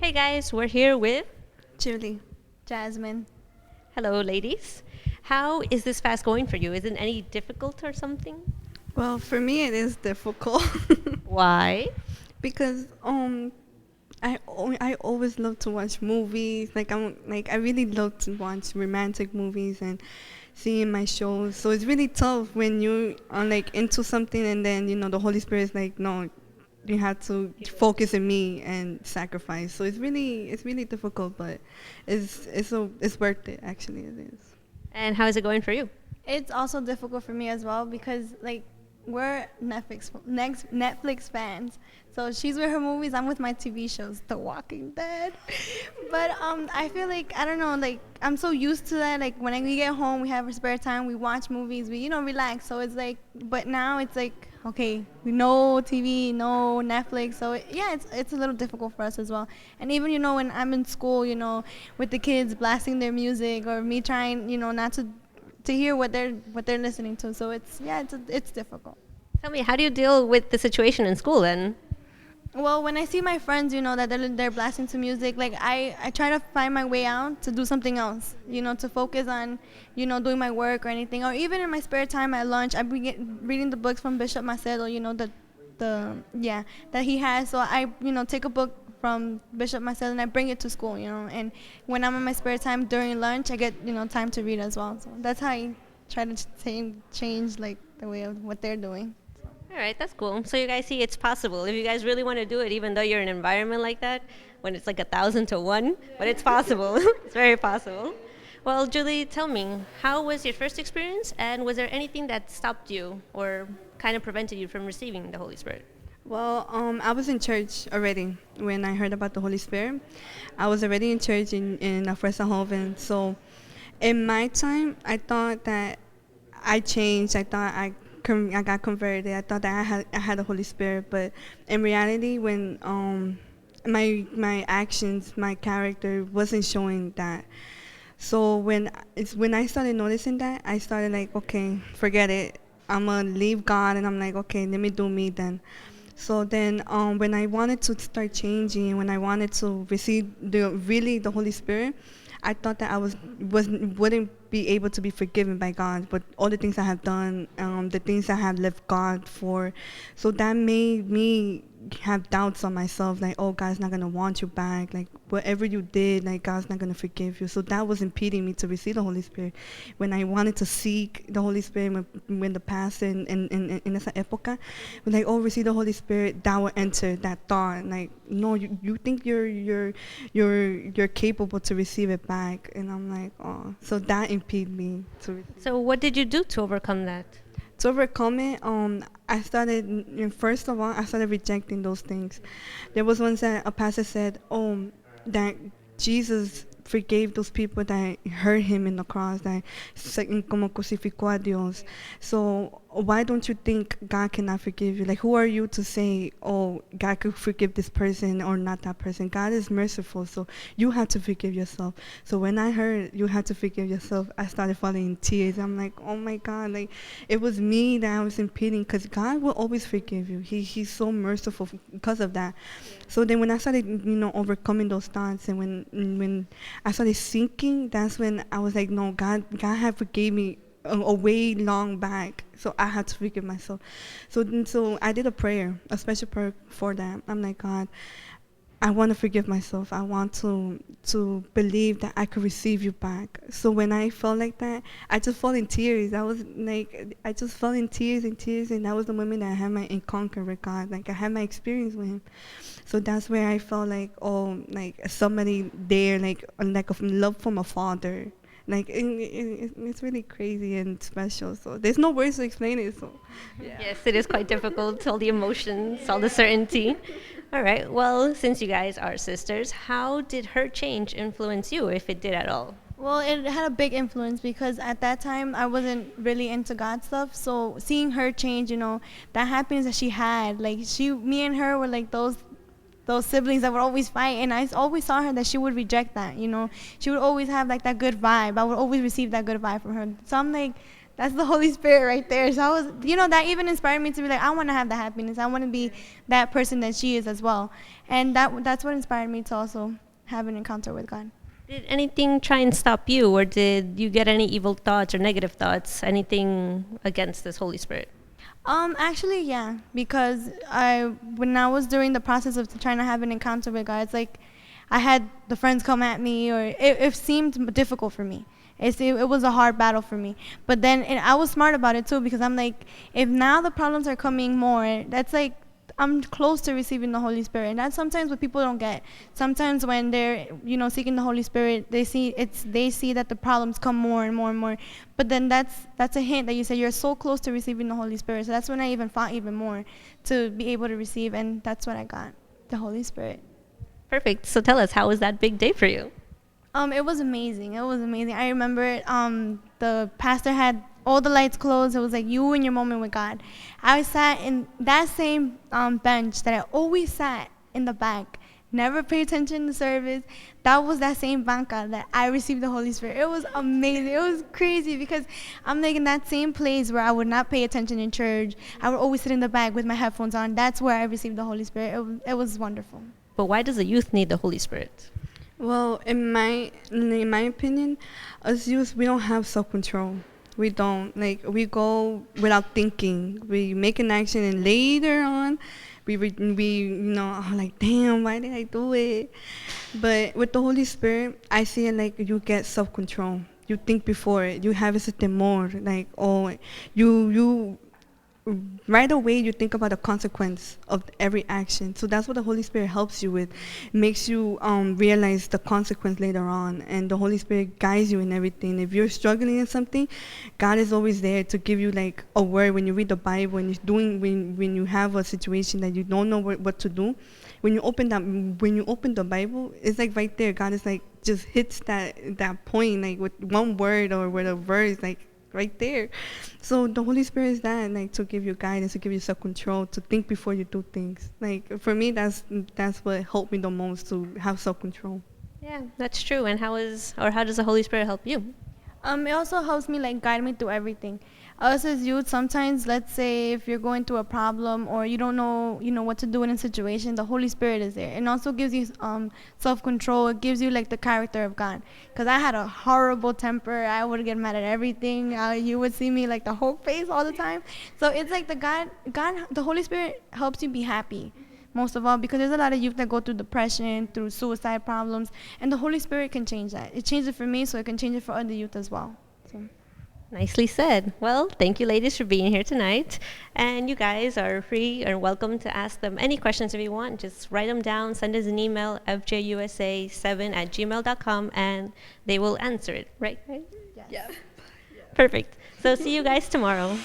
Hey guys, we're here with. Julie. Jasmin. Hello, ladies. How is this fast going for you? Is it any difficult or something? Well, for me, it is difficult Why? because I always love to watch movies. I really love to watch romantic movies and seeing my shows. So it's really tough when you are like into something and then the Holy Spirit is like, no, you have to focus on me and sacrifice. So it's really difficult, but it's worth it. Actually, it is. And how is it going for you? It's also difficult for me as well because we're Netflix fans. So she's with her movies, I'm with my TV shows, The Walking Dead. But I feel like I don't know, I'm so used to that. Like when we get home, we have our spare time, we watch movies, we relax. So it's like, but now it's like, okay, we no TV, no Netflix. So yeah, it's a little difficult for us as well. And even when I'm in school, with the kids blasting their music or me trying, not to hear what they're listening to. So it's difficult. Tell me, how do you deal with the situation in school then? Well, when I see my friends, that they're blasting to music, I try to find my way out to do something else, to focus on, doing my work or anything. Or even in my spare time at lunch, I be reading the books from Bishop Macedo, that he has. So I, take a book from Bishop Macedo and I bring it to school, And when I'm in my spare time during lunch, I get, time to read as well. So that's how I try to change the way of what they're doing. All right, that's cool. So you guys see it's possible. If you guys really want to do it, even though you're in an environment like that, when it's like 1,000 to 1, but it's possible. It's very possible. Well, Julie, tell me, how was your first experience, and was there anything that stopped you or kind of prevented you from receiving the Holy Spirit? Well, I was in church already when I heard about the Holy Spirit. I was already in church in Afresahoven. So in my time, I thought that I changed. I thought I got converted. I thought that I had the Holy Spirit. But in reality, when my actions, my character wasn't showing that. So when I started noticing that, I started like, okay, forget it. I'm gonna leave God, and I'm like, okay, let me do me then. So then, when I wanted to start changing, when I wanted to receive the Holy Spirit, I thought that I wouldn't be able to be forgiven by God. But all the things I have done, the things I have left God for, so that made me have doubts on myself, like, oh, God's not gonna want you back, like whatever you did, like God's not gonna forgive you. So that was impeding me to receive the Holy Spirit. When I wanted to seek the Holy Spirit, when the pastor in esa época was like, oh, receive the Holy Spirit, that would enter that thought, like, no, you think you're capable to receive it back, and I'm like, oh, so that impeded me to receive. So what did you do to overcome that? To overcome it, I started, first of all, I started rejecting those things. There was once that a pastor said, that Jesus forgave those people that hurt him in the cross, that como crucificó a Dios. So why don't you think God cannot forgive you? Like, who are you to say, oh, God could forgive this person or not that person? God is merciful, so you have to forgive yourself. So when I heard you have to forgive yourself, I started falling in tears. I'm like, oh my God, like it was me that I was impeding, because God will always forgive you. He's so merciful because of that. So then when I started, overcoming those thoughts, and when I started sinking, that's when I was like, no, God had forgave me a way long back, so I had to forgive myself. So I did a special prayer for that. I'm like, God, I want to forgive myself. I want to believe that I could receive you back. So when I felt like that, I just fell in tears. I just fell in tears and tears, and that was the moment that I had my encounter with God. Like, I had my experience with Him. So that's where I felt like, oh, like somebody there, like a love from a father. Like it's really crazy and special. So there's no words to explain it. So yeah. Yes, it is quite difficult. All the emotions, all the certainty. All right. Well, since you guys are sisters, how did her change influence you, if it did at all? Well, it had a big influence because at that time I wasn't really into God stuff. So seeing her change, that happiness that she had, me and her were like those siblings that would always fight, and I always saw her that she would reject that. She would always have like that good vibe. I would always receive that good vibe from her. So I'm like, That's the Holy Spirit right there. So I was, that even inspired me to be like, I want to have the happiness. I want to be that person that she is as well. And that's what inspired me to also have an encounter with God. Did anything try and stop you, or did you get any evil thoughts or negative thoughts? Anything against this Holy Spirit? Actually, yeah, because when I was during the process of trying to have an encounter with God, it's like I had the friends come at me, or it seemed difficult for me. It was a hard battle for me. But then I was smart about it too, because I'm like, if now the problems are coming more, that's like I'm close to receiving the Holy Spirit. And that's sometimes what people don't get. Sometimes when they're, seeking the Holy Spirit, they see that the problems come more and more and more. But then that's a hint that you say you're so close to receiving the Holy Spirit. So that's when I even fought even more to be able to receive, and that's what I got, the Holy Spirit. Perfect. So tell us, how was that big day for you? It was amazing. It was amazing. I remember the pastor had all the lights closed. It was like you and your moment with God. I sat in that same bench that I always sat in the back, never paid attention to service. That was that same banca that I received the Holy Spirit. It was amazing. It was crazy, because I'm like in that same place where I would not pay attention in church. I would always sit in the back with my headphones on. That's where I received the Holy Spirit. It was wonderful. But why does the youth need the Holy Spirit? Well, in my opinion, as youth, we don't have self-control. We don't. Like, we go without thinking. We make an action, and later on, we are like, damn, why did I do it? But with the Holy Spirit, I see it like you get self-control. You think before it. You have ese temor. Like, oh, you right away you think about the consequence of every action. So that's what the Holy Spirit helps you with. It makes you realize the consequence later on, and the Holy Spirit guides you in everything. If you're struggling in something, God is always there to give you like a word. When you read the Bible, when you have a situation that you don't know what to do, when you open the Bible, it's like right there. God is like just hits that point, like with one word or with a verse, like right there. So the Holy Spirit is that, like, to give you guidance, to give you self-control, to think before you do things. Like, for me, that's what helped me the most, to have self-control. Yeah, that's true. And how does the Holy Spirit help you? It also helps me like guide me through everything. Us as youth, sometimes, let's say if you're going through a problem or you don't know, what to do in a situation, the Holy Spirit is there. It also gives you self-control. It gives you like the character of God. Because I had a horrible temper. I would get mad at everything. You would see me like the whole face all the time. So it's like the Holy Spirit helps you be happy. Most of all, because there's a lot of youth that go through depression, through suicide problems, and the Holy Spirit can change that. It changed it for me, so it can change it for other youth as well. So. Nicely said. Well, thank you, ladies, for being here tonight. And you guys are free and welcome to ask them any questions if you want. Just write them down, send us an email, FJUSA7@gmail.com, and they will answer it. Right? Yes. Yeah. Perfect. So see you guys tomorrow.